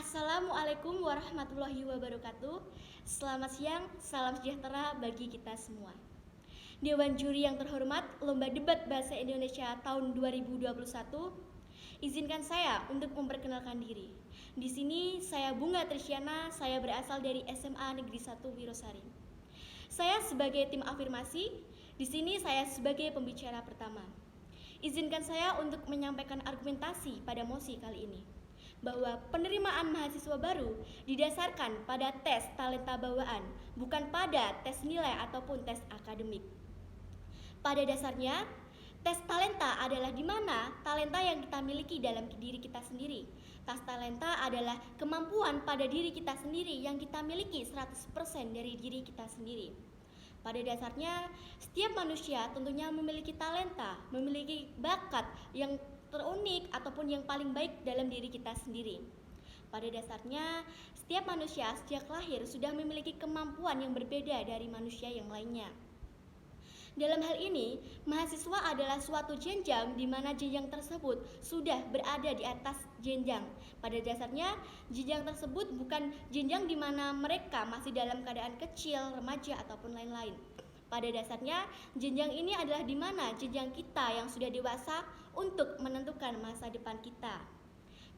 Assalamualaikum warahmatullahi wabarakatuh. Selamat siang, salam sejahtera bagi kita semua. Dewan Juri yang terhormat, Lomba Debat Bahasa Indonesia tahun 2021. Izinkan saya untuk memperkenalkan diri. Di sini saya Bunga Trisyana, saya berasal dari SMA Negeri 1 Wirosari. Saya sebagai tim afirmasi, di sini saya sebagai pembicara pertama. Izinkan saya untuk menyampaikan argumentasi pada mosi kali ini, bahwa penerimaan mahasiswa baru didasarkan pada tes talenta bawaan, bukan pada tes nilai ataupun tes akademik. Pada dasarnya, tes talenta adalah di mana talenta yang kita miliki dalam diri kita sendiri. Tes talenta adalah kemampuan pada diri kita sendiri yang kita miliki 100% dari diri kita sendiri. Pada dasarnya, setiap manusia tentunya memiliki talenta, memiliki bakat yang terunik ataupun yang paling baik dalam diri kita sendiri. Pada dasarnya, setiap manusia sejak lahir sudah memiliki kemampuan yang berbeda dari manusia yang lainnya. Dalam hal ini, mahasiswa adalah suatu jenjang di mana jenjang tersebut sudah berada di atas jenjang. Pada dasarnya, jenjang tersebut bukan jenjang di mana mereka masih dalam keadaan kecil, remaja, ataupun lain-lain. Pada dasarnya, jenjang ini adalah di mana jenjang kita yang sudah dewasa untuk menentukan masa depan kita.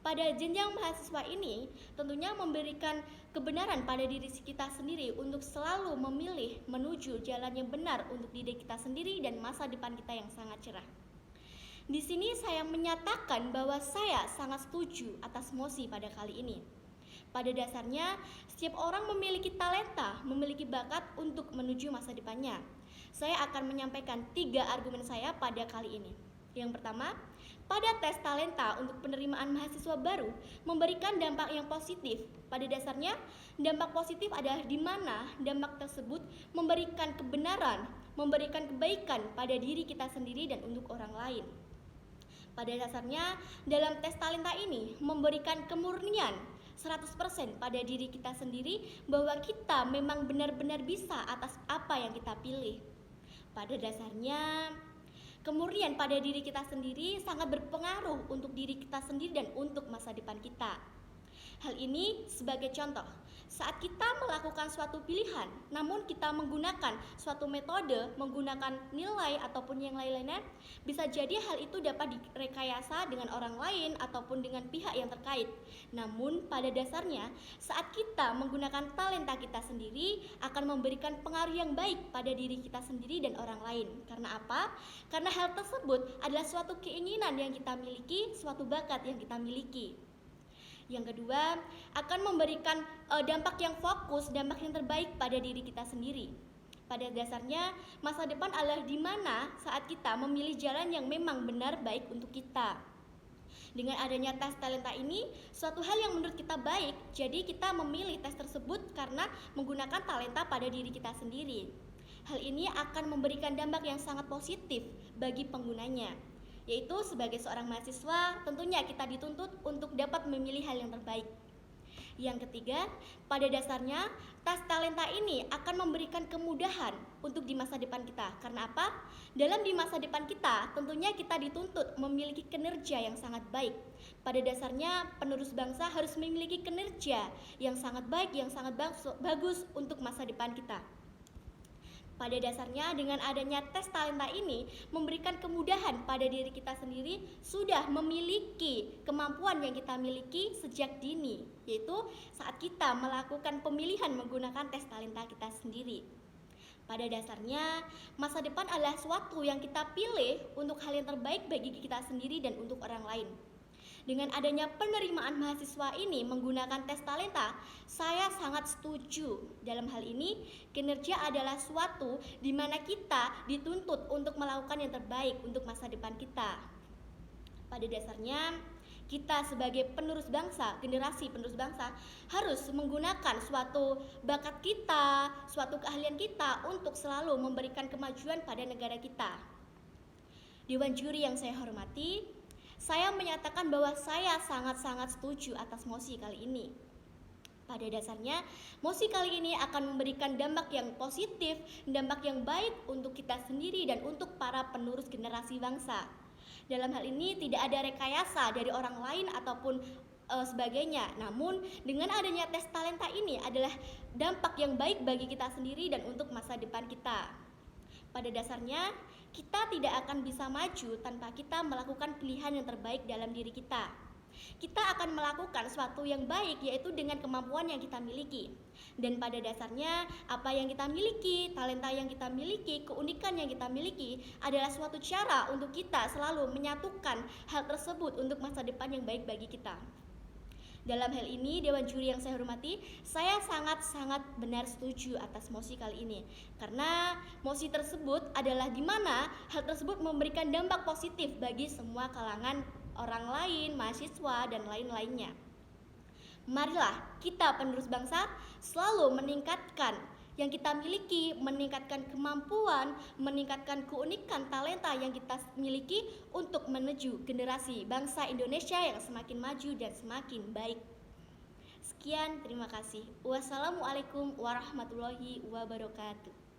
Pada jenjang mahasiswa ini, tentunya memberikan kebenaran pada diri kita sendiri untuk selalu memilih menuju jalan yang benar untuk diri kita sendiri dan masa depan kita yang sangat cerah. Di sini saya menyatakan bahwa saya sangat setuju atas mosi pada kali ini. Pada dasarnya, setiap orang memiliki talenta, memiliki bakat untuk menuju masa depannya. Saya akan menyampaikan 3 argumen saya pada kali ini. Yang pertama, pada tes talenta untuk penerimaan mahasiswa baru memberikan dampak yang positif. Pada dasarnya, dampak positif adalah di mana dampak tersebut memberikan kebenaran, memberikan kebaikan pada diri kita sendiri dan untuk orang lain. Pada dasarnya, dalam tes talenta ini memberikan kemurnian 100% pada diri kita sendiri bahwa kita memang benar-benar bisa atas apa yang kita pilih. Pada dasarnya, kemurnian pada diri kita sendiri sangat berpengaruh untuk diri kita sendiri dan untuk masa depan kita. Hal ini sebagai contoh, saat kita melakukan suatu pilihan, namun kita menggunakan suatu metode, menggunakan nilai ataupun yang lain-lainnya, bisa jadi hal itu dapat direkayasa dengan orang lain ataupun dengan pihak yang terkait. Namun pada dasarnya, saat kita menggunakan talenta kita sendiri akan memberikan pengaruh yang baik pada diri kita sendiri dan orang lain. Karena apa? Karena hal tersebut adalah suatu keinginan yang kita miliki, suatu bakat yang kita miliki. Yang kedua, akan memberikan dampak yang fokus, dampak yang terbaik pada diri kita sendiri. Pada dasarnya, masa depan adalah di mana saat kita memilih jalan yang memang benar baik untuk kita. Dengan adanya tes talenta ini, suatu hal yang menurut kita baik, jadi kita memilih tes tersebut karena menggunakan talenta pada diri kita sendiri. Hal ini akan memberikan dampak yang sangat positif bagi penggunanya, yaitu sebagai seorang mahasiswa tentunya kita dituntut untuk dapat memilih hal yang terbaik. Yang ketiga, pada dasarnya tes talenta ini akan memberikan kemudahan untuk di masa depan kita. Karena apa? Dalam di masa depan kita tentunya kita dituntut memiliki kinerja yang sangat baik. Pada dasarnya penerus bangsa harus memiliki kinerja yang sangat baik, yang sangat bagus untuk masa depan kita. Pada dasarnya dengan adanya tes talenta ini memberikan kemudahan pada diri kita sendiri sudah memiliki kemampuan yang kita miliki sejak dini, yaitu saat kita melakukan pemilihan menggunakan tes talenta kita sendiri. Pada dasarnya masa depan adalah suatu yang kita pilih untuk hal yang terbaik bagi kita sendiri dan untuk orang lain. Dengan adanya penerimaan mahasiswa ini menggunakan tes talenta, saya sangat setuju. Dalam hal ini, kinerja adalah suatu di mana kita dituntut untuk melakukan yang terbaik untuk masa depan kita. Pada dasarnya, kita sebagai penerus bangsa, generasi penerus bangsa, harus menggunakan suatu bakat kita, suatu keahlian kita untuk selalu memberikan kemajuan pada negara kita. Dewan Juri yang saya hormati, saya menyatakan bahwa saya sangat-sangat setuju atas mosi kali ini. Pada dasarnya, mosi kali ini akan memberikan dampak yang positif, dampak yang baik untuk kita sendiri dan untuk para penerus generasi bangsa. Dalam hal ini tidak ada rekayasa dari orang lain ataupun sebagainya. Namun dengan adanya tes talenta ini adalah dampak yang baik bagi kita sendiri dan untuk masa depan kita. Pada dasarnya, kita tidak akan bisa maju tanpa kita melakukan pilihan yang terbaik dalam diri kita. Kita akan melakukan sesuatu yang baik, yaitu dengan kemampuan yang kita miliki. Dan pada dasarnya, apa yang kita miliki, talenta yang kita miliki, keunikan yang kita miliki adalah suatu cara untuk kita selalu menyatukan hal tersebut untuk masa depan yang baik bagi kita. Dalam hal ini, Dewan Juri yang saya hormati, saya sangat-sangat benar setuju atas mosi kali ini. Karena mosi tersebut adalah di mana hal tersebut memberikan dampak positif bagi semua kalangan orang lain, mahasiswa, dan lain-lainnya. Marilah kita penerus bangsa selalu meningkatkan yang kita miliki, meningkatkan kemampuan, meningkatkan keunikan talenta yang kita miliki untuk menuju generasi bangsa Indonesia yang semakin maju dan semakin baik. Sekian, terima kasih. Wassalamualaikum warahmatullahi wabarakatuh.